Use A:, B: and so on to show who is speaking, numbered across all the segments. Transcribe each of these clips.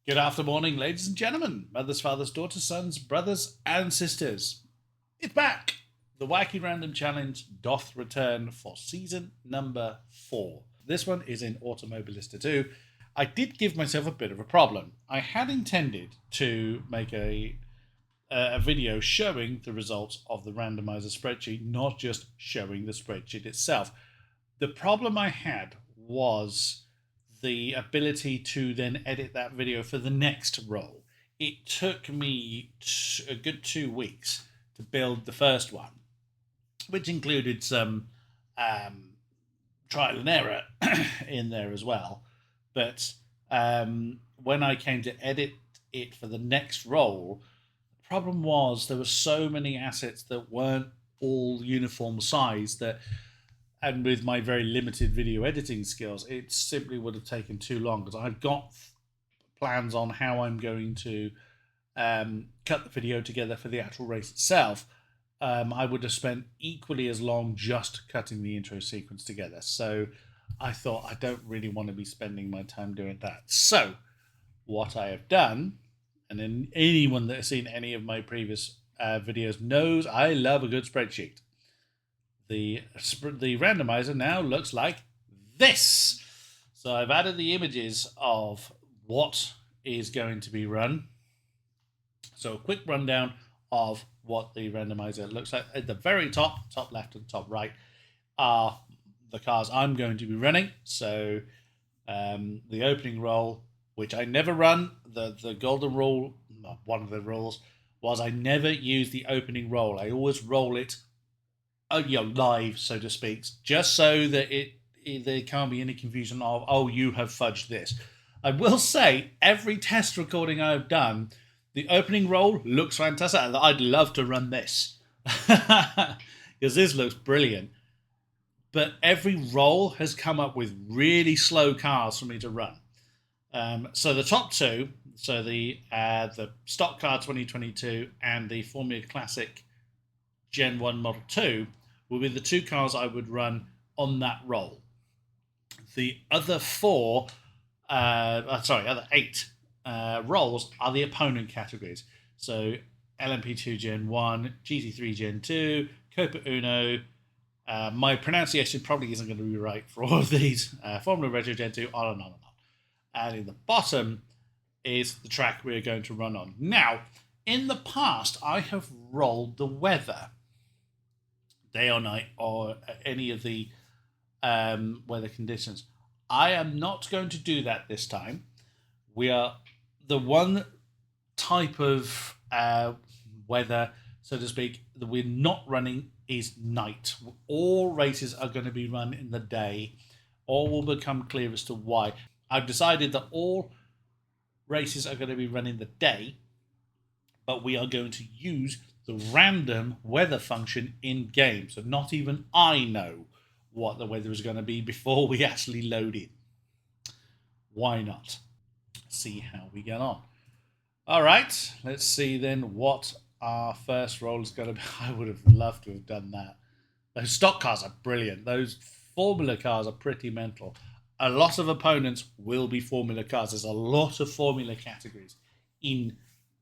A: Good after morning, ladies and gentlemen, mothers, fathers, daughters, sons, brothers, and sisters. It's back! The Wacky Random Challenge doth return for season number 4. This one is in Automobilista 2. I did give myself a bit of a problem. I had intended to make a video showing the results of the randomizer spreadsheet, not just showing the spreadsheet itself. The problem I had was the ability to then edit that video for the next roll. It took me a good 2 weeks to build the first one, which included some trial and error in there as well. But when I came to edit it for the next roll, the problem was there were so many assets that weren't all uniform size that, and with my very limited video editing skills, it simply would have taken too long because I've got plans on how I'm going to cut the video together for the actual race itself. I would have spent equally as long just cutting the intro sequence together. So I thought I don't really want to be spending my time doing that. So what I have done, and then anyone that has seen any of my previous videos knows I love a good spreadsheet. The randomizer now looks like this. So I've added the images of what is going to be run. So a quick rundown of what the randomizer looks like. At the very top left and top right, are the cars I'm going to be running. So the opening roll, which I never run, the golden rule, one of the rules, was I never use the opening roll. I always roll it live, so to speak, just so that there can't be any confusion of, oh, you have fudged this. I will say, every test recording I've done, the opening roll looks fantastic. I'd love to run this because this looks brilliant. But every roll has come up with really slow cars for me to run. So the top two, so the Stock Car 2022 and the Formula Classic Gen 1 Model 2, will be the two cars I would run on that roll. The other other 8 rolls are the opponent categories. So LMP2 Gen 1, GT3 Gen 2, Copa Uno. My pronunciation probably isn't going to be right for all of these. Formula Retro Gen 2, on and on and on. And in the bottom is the track we're going to run on. Now, in the past, I have rolled the weather, day or night, or any of the weather conditions. I am not going to do that this time. We are the one type of weather, so to speak, that we're not running is night. All races are going to be run in the day. All will become clear as to why. I've decided that all races are going to be run in the day, but we are going to use the random weather function in game. So not even I know what the weather is going to be before we actually load in. Why not? See how we get on. All right, let's see then what our first roll is going to be. I would have loved to have done that. Those stock cars are brilliant. Those formula cars are pretty mental. A lot of opponents will be formula cars. There's a lot of formula categories in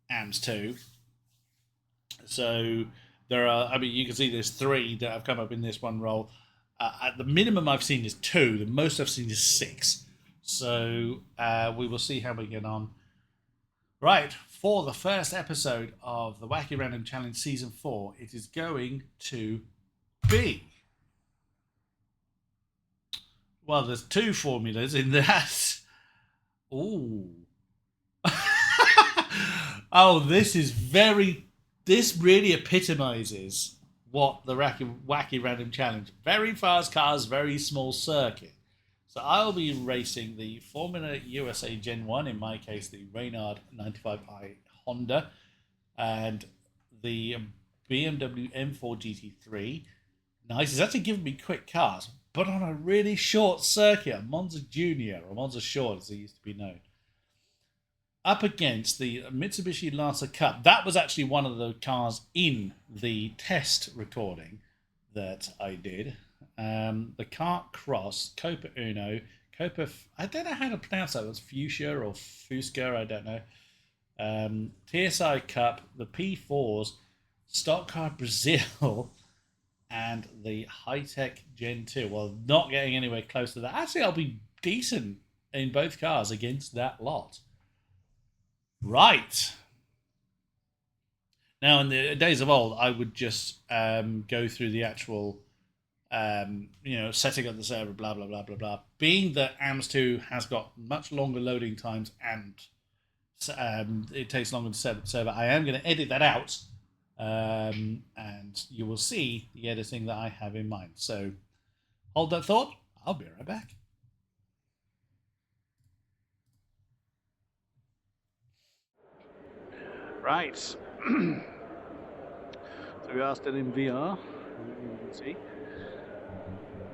A: AMS 2. So there are, you can see there's 3 that have come up in this one roll. At the minimum I've seen is 2. The most I've seen is 6. So we will see how we get on. Right, for the first episode of the Wacky Random Challenge Season 4, it is going to be... Well, there's 2 formulas in that. Ooh. Oh, this really epitomizes what the Wacky Random Challenge. Very fast cars, very small circuit. So I'll be racing the Formula USA Gen 1, in my case the Reynard 95i Honda, and the BMW M4 GT3. Nice, it's actually giving me quick cars, but on a really short circuit, a Monza Junior, or Monza Short as it used to be known. Up against the Mitsubishi Lancer Cup. That was actually one of the cars in the test recording that I did. The Kart Cross, Copa Uno, I don't know how to pronounce that. It was Fuchsia or Fusca, I don't know. TSI Cup, the P4s, Stock Car Brazil, and the High-Tech Gen 2. Well, not getting anywhere close to that. Actually, I'll be decent in both cars against that lot. Right. Now, in the days of old, I would just go through the actual, setting up the server, blah, blah, blah, blah, blah. Being that AMS2 has got much longer loading times and it takes longer to set up the server, I am going to edit that out. And you will see the editing that I have in mind. So hold that thought. I'll be right back. Right. So we are still in VR, you can see.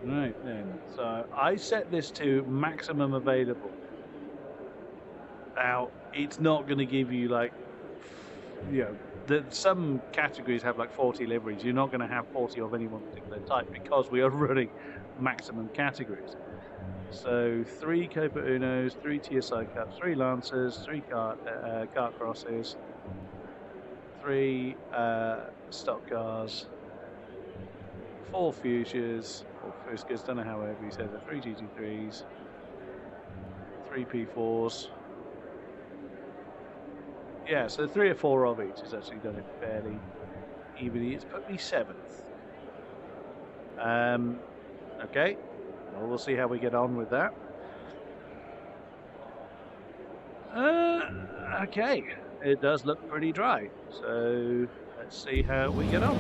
A: Right then. So I set this to maximum available. Now, it's not going to give you some categories have like 40 liveries. You're not going to have 40 of any one particular type because we are running maximum categories. So 3 Copa Unos, 3 TSI Cups, 3 Lancers, 3 kart crosses, 3 stock cars, 4 Fuchsias, or Fuscas, don't know however you say that, 3 GT3s, 3 P4s. Yeah, so 3 or 4 of each has actually done it fairly evenly. It's put me 7th. Okay, well, we'll see how we get on with that. Okay, it does look pretty dry. So let's see how we get on.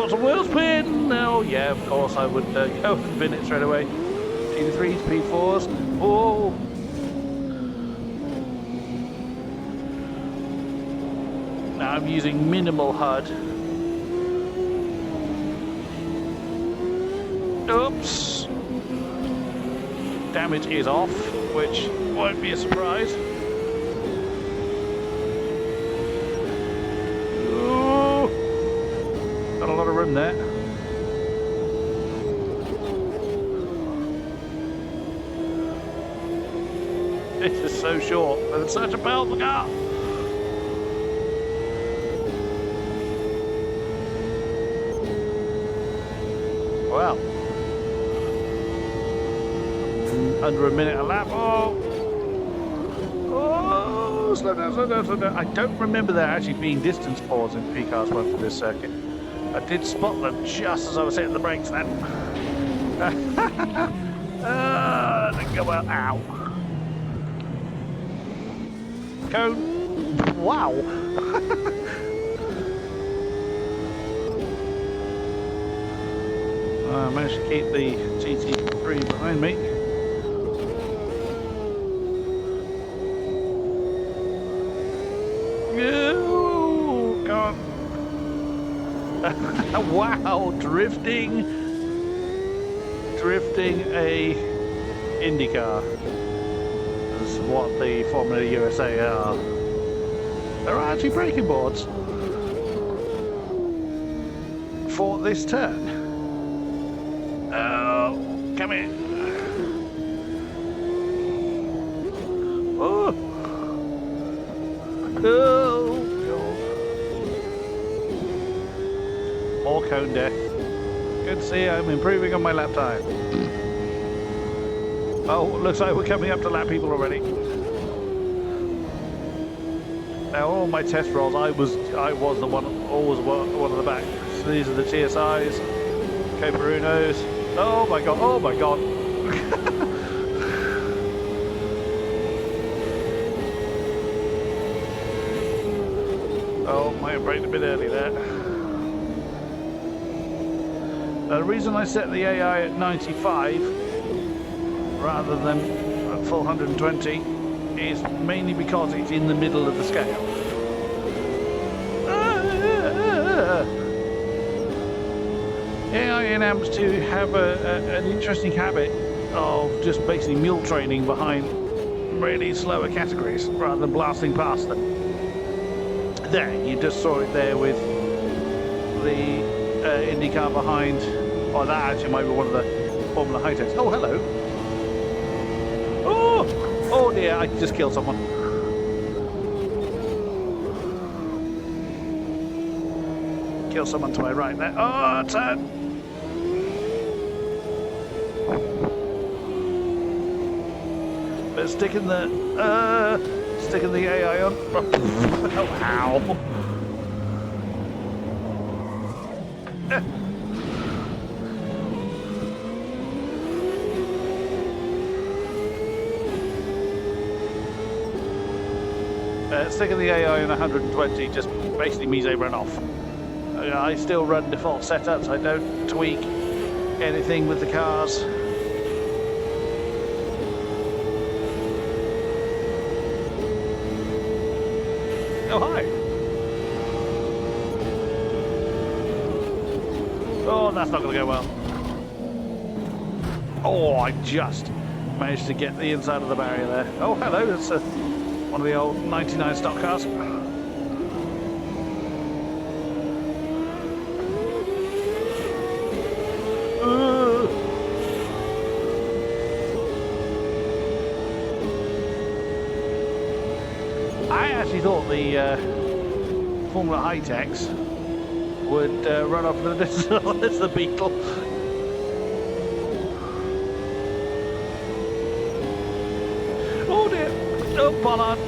A: A wheel spin! Oh yeah, of course I would go and spin it straight away. GT3s, P4s. Oh! Now I'm using minimal HUD. Oops! Damage is off, which won't be a surprise. A lot of room there. This is so short, but it's such a powerful car. Well, under a minute a lap. Oh, slow down, slow down, slow down. I don't remember there actually being distance pause in P-Cars 1 for this circuit. I did spot them just as I was hitting the brakes then. Didn't go well. Ow. Cone. Wow. I managed to keep the GT3 behind me. Oh, God. Wow, drifting a IndyCar is what the Formula USA are. There are actually braking boards for this turn. Oh, come in. Oh, oh. More cone death. Good to see I'm improving on my lap time. Oh, looks like we're coming up to lap people already. Now, all my test rolls, I was the one, always one of the back. So these are the TSIs, Copa Unos. Oh my god! Oh my god! Oh, might have braked a bit early there. The reason I set the AI at 95 rather than at full 120 is mainly because it's in the middle of the scale. AI and AMS2 have an interesting habit of just basically mule training behind really slower categories rather than blasting past them. There, you just saw it there with the IndyCar behind. Oh, that actually might be one of the Formula High-Techs. Oh, hello. Oh! Oh dear, I just killed someone. Kill someone to my right there. Oh, turn! But sticking the AI on. Oh, ow! Sticking the AI on 120 just basically means I run off. I still run default setups. I don't tweak anything with the cars. Oh, hi. Oh, that's not going to go well. Oh, I just managed to get the inside of the barrier there. Oh, hello. That's one of the old 99 stock cars. I actually thought the Formula High-Techs would run off the distance as the Beetle. Oh dear! Oh, bollard!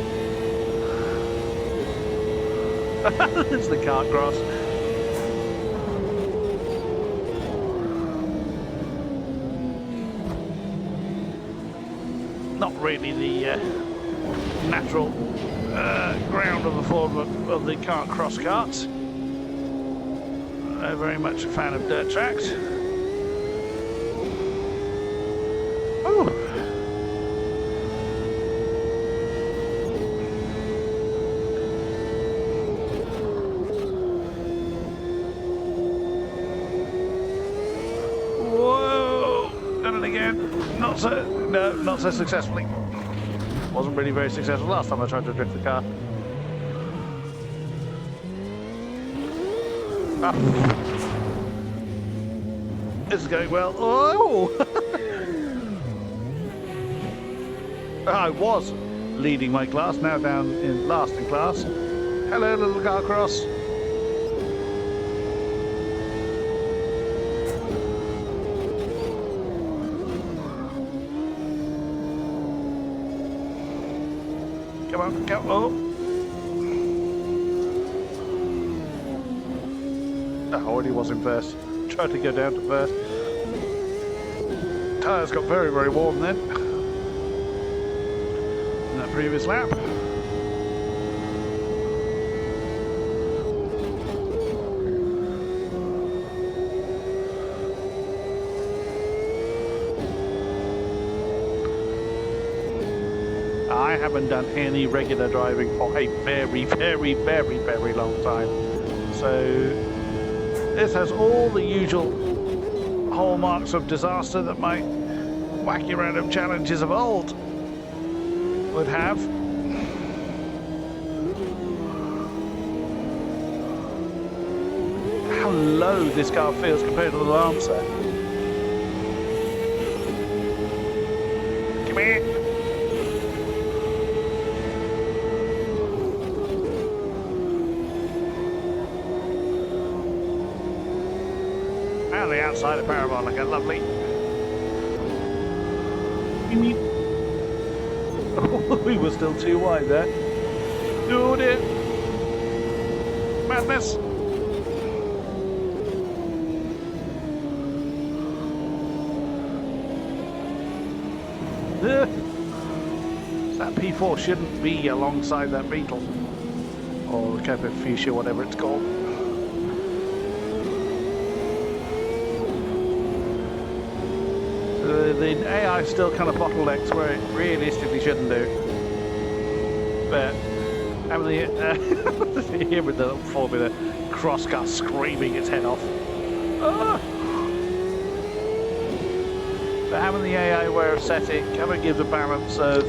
A: There's the kart cross. Not really the natural ground of the form of the kart cross karts. I'm very much a fan of dirt tracks. Oh. Whoa! Done it again. Not so successfully. Wasn't really very successful last time I tried to drift the car. Ah. This is going well. Oh! I was leading my class, now down in last in class. Hello, little car cross. Come on, come on. Oh, I already was in first. Tried to go down to first. Tyres got very, very warm then. In that previous lap. I haven't done any regular driving for a very, very, very, very long time. So this has all the usual hallmarks of disaster that my Wacky Random challenges of old would have. How low this car feels compared to the Lancer. Come here. And the outside of Parabolica, lovely. Oh, we were still too wide there. Oh dear. Madness. That P4 shouldn't be alongside that Beetle. Or the Copper Fuchsia, whatever it's called. The AI still kind of bottlenecks where it realistically shouldn't do. But having the here with the little Formula cross car screaming its head off. Ah! But having the AI where it's set, it kind of gives a balance of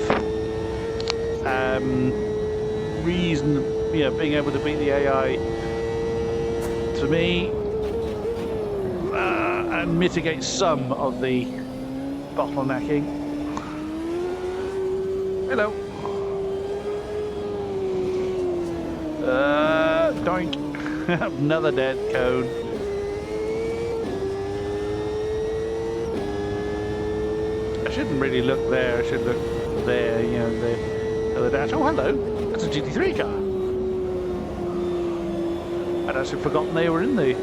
B: being able to beat the AI, to me, and mitigate some of the bottlenecking. Hello. Doink. Another dead cone. I shouldn't really look there. I should look there, the dash. Oh, hello. That's a GT3 car. I'd actually forgotten they were in the...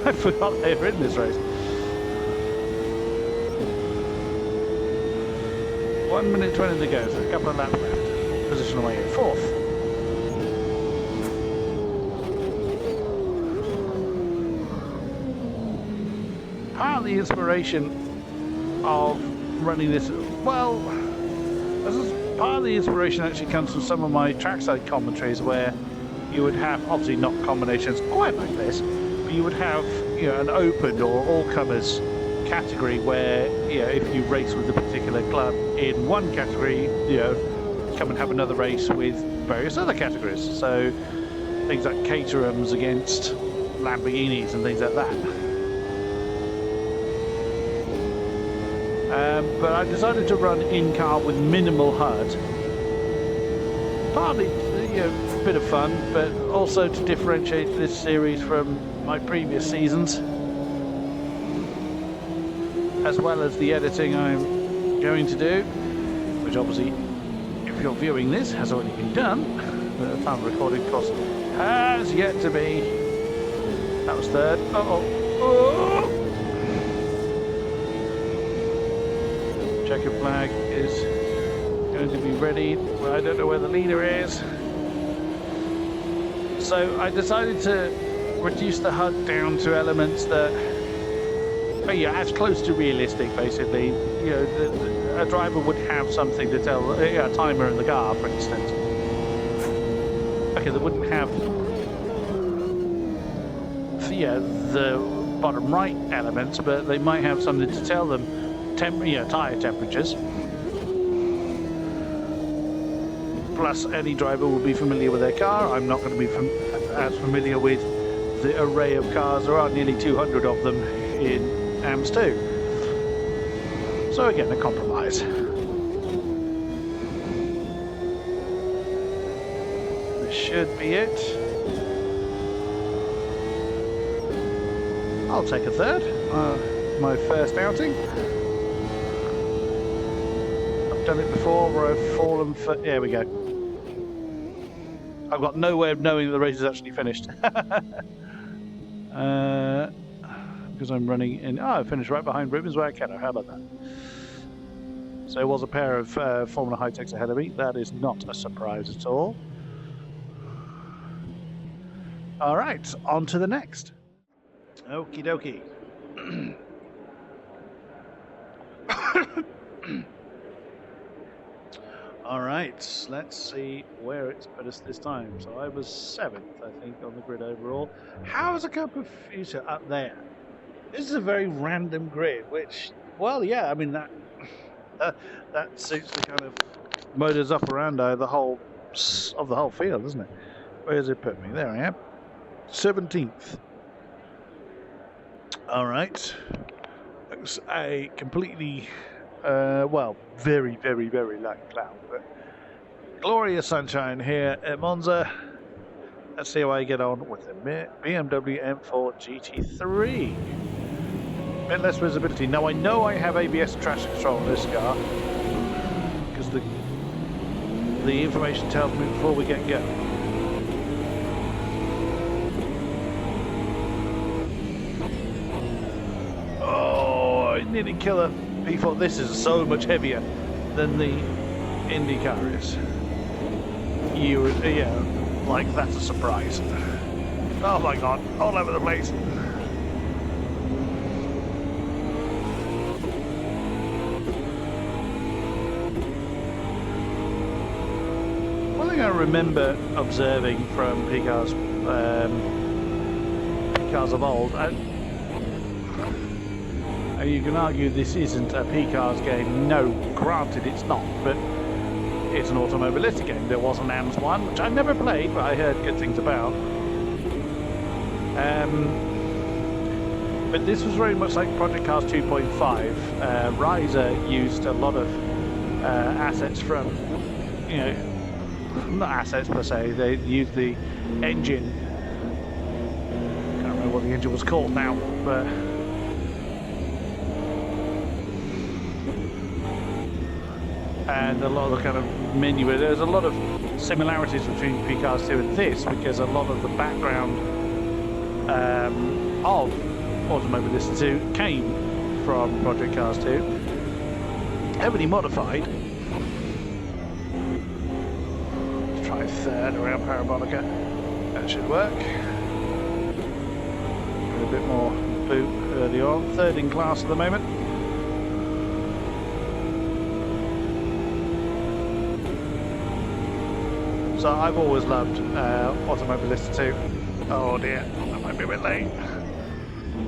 B: I forgot they were in this race. 1 minute 20 to go, so a couple of laps left. Position away in 4th. Part of the inspiration of running this, well, part of the inspiration actually comes from some of my trackside commentaries, where you would have, obviously not combinations quite like this, but you would have, an open or all-comers category where, if you race with a particular club in one category, come and have another race with various other categories. So things like Caterhams against Lamborghinis and things like that. But I decided to run in-car with minimal HUD. Partly, a bit of fun, but also to differentiate this series from my previous seasons, as well as the editing I'm going to do, which obviously, if you're viewing this, has already been done. The time of recording, of course, has yet to be. That was 3rd. Uh-oh. Oh! Checkered flag is going to be ready. Well, I don't know where the leader is. So I decided to reduce the HUD down to elements that as close to realistic, basically. A driver would have something to tell, a timer in the car, for instance. Okay, they wouldn't have the bottom right elements, but they might have something to tell them tyre temperatures. Plus, any driver will be familiar with their car. I'm not going to be as familiar with the array of cars. There are nearly 200 of them in AMS 2. So again, a compromise. This should be it. I'll take a 3rd. My first outing. Done it before where I've fallen for... There we go. I've got no way of knowing that the race is actually finished. Because I'm running in... I finished right behind Rubens Wacky. How about that? So there was a pair of Formula High-Techs ahead of me. That is not a surprise at all. All right, on to the next. Okie dokie. All right, let's see where it's put us this time. So I was 7th, I think, on the grid overall. How is a Cup of Future up there? This is a very random grid, which, well, yeah, I mean, that suits the kind of modus operandi of the whole field, doesn't it? Where does it put me? There I am, 17th. All right, looks a completely... very, very, very light cloud, but glorious sunshine here at Monza. Let's see how I get on with the BMW M4 GT3. Bit less visibility. Now I know I have ABS and traction control on this car, because the information tells me before we get going. Oh, I nearly kill her. P4, this is so much heavier than the Indy car is. Like that's a surprise. Oh my god, all over the place. One thing I remember observing from P-cars of old, and you can argue this isn't a P-cars game. No, granted it's not, but it's an automobilistic game. There was an AMS one, which I never played, but I heard good things about. But this was very much like Project Cars 2.5. Riser used a lot of assets from, you know, not assets per se, they used the engine. Can't remember what the engine was called now, but and a lot of the kind of menu. There's a lot of similarities between Cars 2 and this, because a lot of the background of Automobilist 2 came from Project Cars 2, heavily modified. Let's try third around Parabolica. That should work. Get a bit more boot early on. Third in class at the moment. So I've always loved Automobilist 2. Oh dear, that might be a bit late.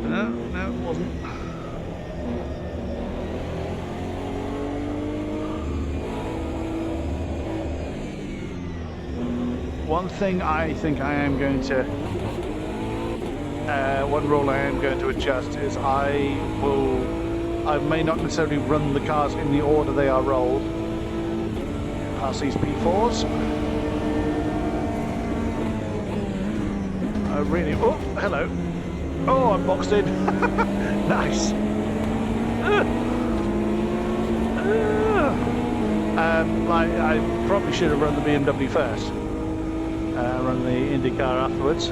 B: No, it wasn't. One thing I think I am going to, one rule I am going to adjust is I may not necessarily run the cars in the order they are rolled. Pass these P4s. I really, oh, hello. Oh, I'm boxed in. Nice. I probably should have run the BMW first. Run the IndyCar afterwards.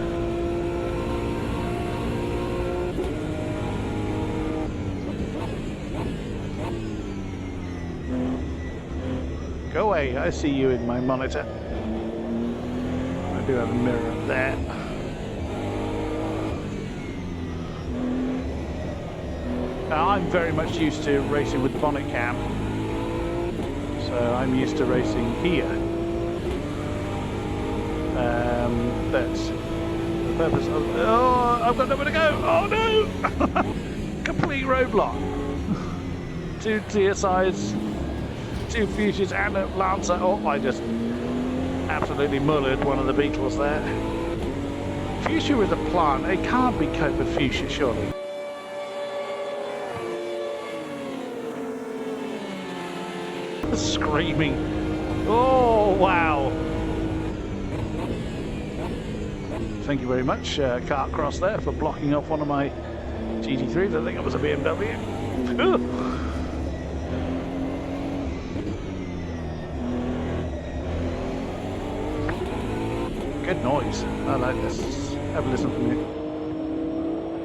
B: Go away, I see you in my monitor. I do have a mirror up there. Now, I'm very much used to racing with bonnet cam, so I'm used to racing here. That's the purpose of... Oh, I've got nowhere to go! Oh no! Complete roadblock. 2 TSIs, 2 Fuchsias and a Lancer. Oh, I just absolutely mullered one of the Beetles there. Fuchsia is a plant. It can't be cope with Fuchsia, surely. Screaming. Oh, wow. Thank you very much, Kart Cross there, for blocking off one of my GT3s. I think it was a BMW. Good noise. I like this. Have a listen from you.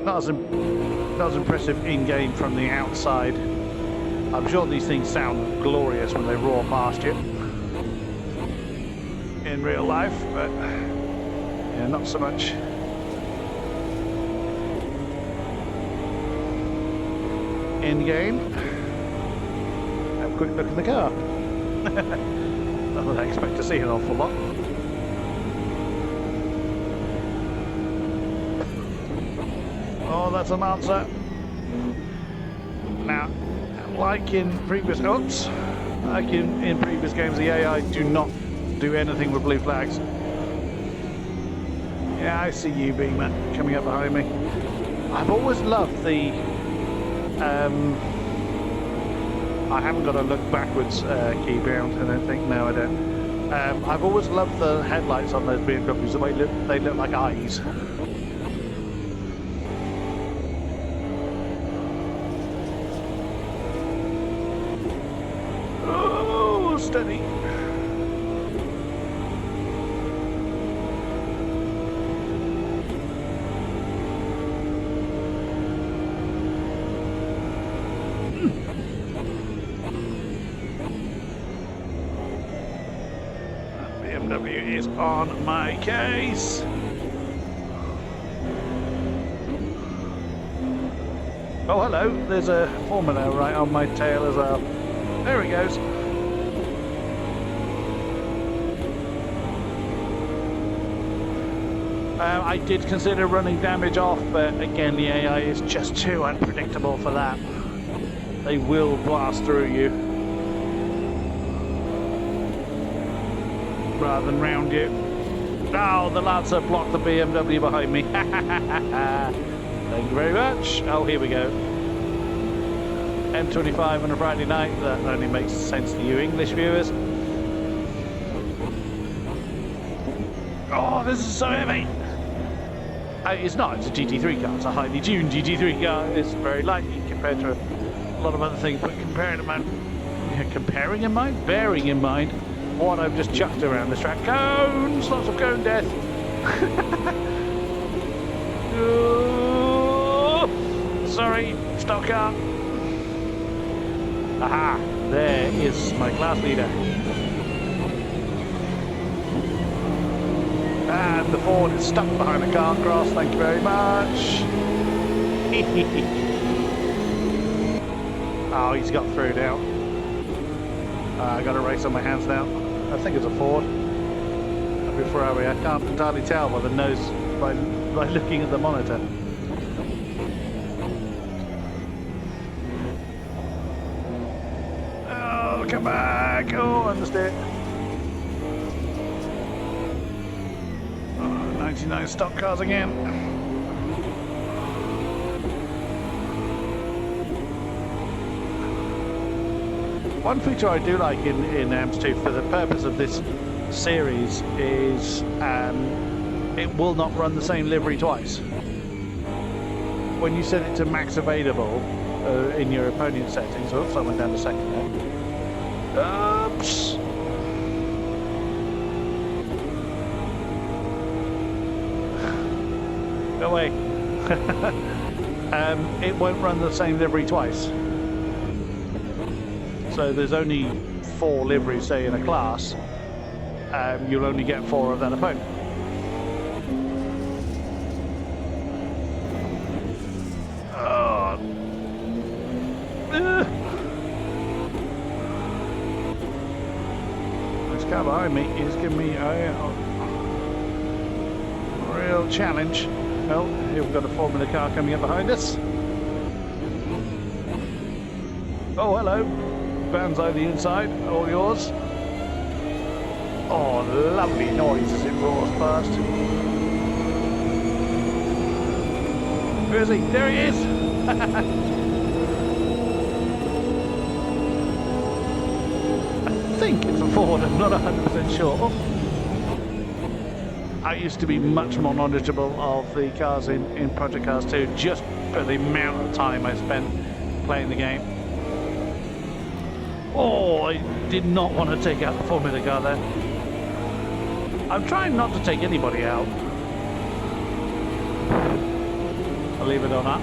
B: Not as impressive in-game from the outside. I'm sure these things sound glorious when they roar past you in real life, but yeah, not so much. In game, have a quick look at the car. Not that I expect to see an awful lot. Oh, that's an answer. Now, like in previous games, the AI do not do anything with blue flags. Yeah, I see you, Beamer, coming up behind me. I've always loved the... I haven't got to look backwards key bound, I don't think. No, I don't. I've always loved the headlights on those BMWs, the way they look like eyes. Oh, steady. BMW is on my case. Oh, hello. There's a Formula right on my tail as well. There he goes. I did consider running damage off, but again, the AI is just too unpredictable for that. They will blast through you. rather than round you. Oh, the lads have blocked the BMW behind me. Thank you very much. Oh, here we go. M25 on a Friday night. That only makes sense to you English viewers. Oh, this is so heavy. It's not. It's a GT3 car. It's a highly tuned GT3 car. It's very light compared to a lot of other things. But bearing in mind what I've just chucked around this track. Cones! Lots of cone death. Oh, sorry, stock car. Aha! There is my class leader. And the Ford is stuck behind a car cross. Thank you very much. Oh, he's got through now. I got a race on my hands now. I think it's a Ford. A Ferrari. I can't entirely tell by the nose by looking at the monitor. Oh, come back! Oh, I missed it. 99 stock cars again. One feature I do like in AMS2 for the purpose of this series is it will not run the same livery twice. When you set it to max available in your opponent settings, oops, I went down a second there. Oops! Go away. It won't run the same livery twice. So there's only 4 liveries, say, in a class. You'll only get 4 of that opponent. Oh. This car behind me is giving me a real challenge. Well, here we've got a Formula car coming up behind us. Oh, hello. Van's over the inside, all yours. Oh, lovely noise as it roars past. Where is he? There he is! I think it's a Ford, I'm not 100% sure. Oh. I used to be much more knowledgeable of the cars in Project Cars 2, just for the amount of time I spent playing the game. Oh, I did not want to take out the Formula car there. I'm trying not to take anybody out. Believe it or not.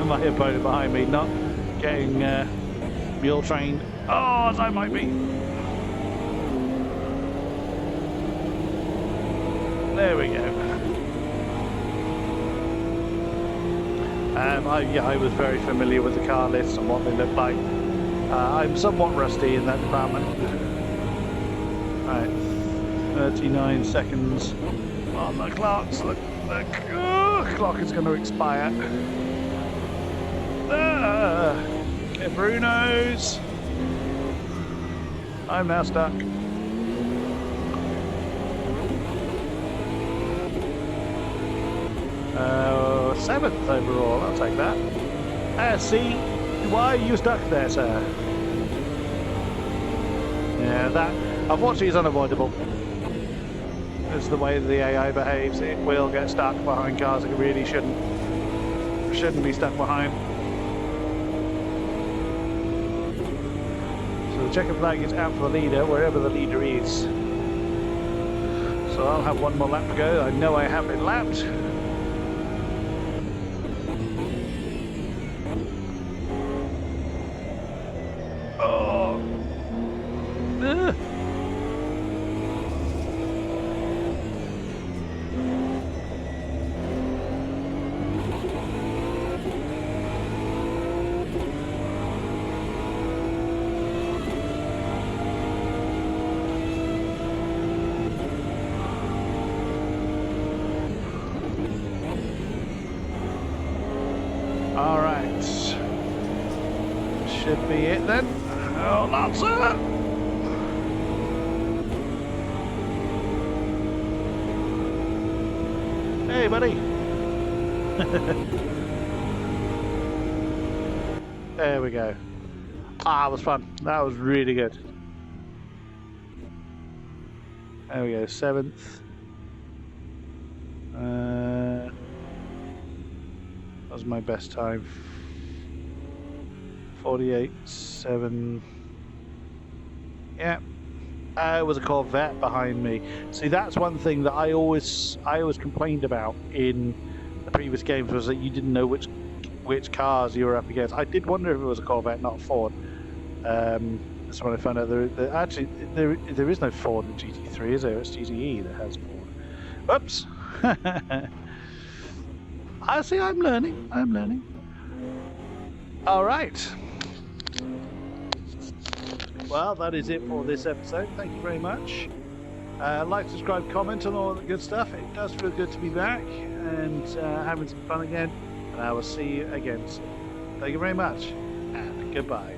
B: My opponent behind me not getting mule trained. Oh, as I might be. There we go. I was very familiar with the car lists and what they look like. I'm somewhat rusty in that department. Right, 39 seconds on the clock. So the clock is going to expire. Get Bruno's. I'm now stuck. 7th overall, I'll take that. See, why are you stuck there, sir? Yeah, that unfortunately is unavoidable. It's the way the AI behaves. It will get stuck behind cars it really shouldn't be stuck behind. So the checkered flag is out for the leader, wherever the leader is. So I'll have one more lap to go. I know I have been lapped. Should be it then. Oh, Lancer! Hey, buddy. There we go. Ah, that was fun. That was really good. There we go, 7th. That was my best time. 48.7. Yeah. It was a Corvette behind me. See, that's one thing that I always complained about in the previous games, was that you didn't know which cars you were up against. I did wonder if it was a Corvette, not a Ford. That's when I found out actually there is no Ford in GT3, is there? It's GTE that has Ford. Oops. I see. I'm learning. All right. Well, that is it for this episode. Thank you very much. Like, subscribe, comment, and all the good stuff. It does feel good to be back and having some fun again. And I will see you again soon. Thank you very much, and goodbye.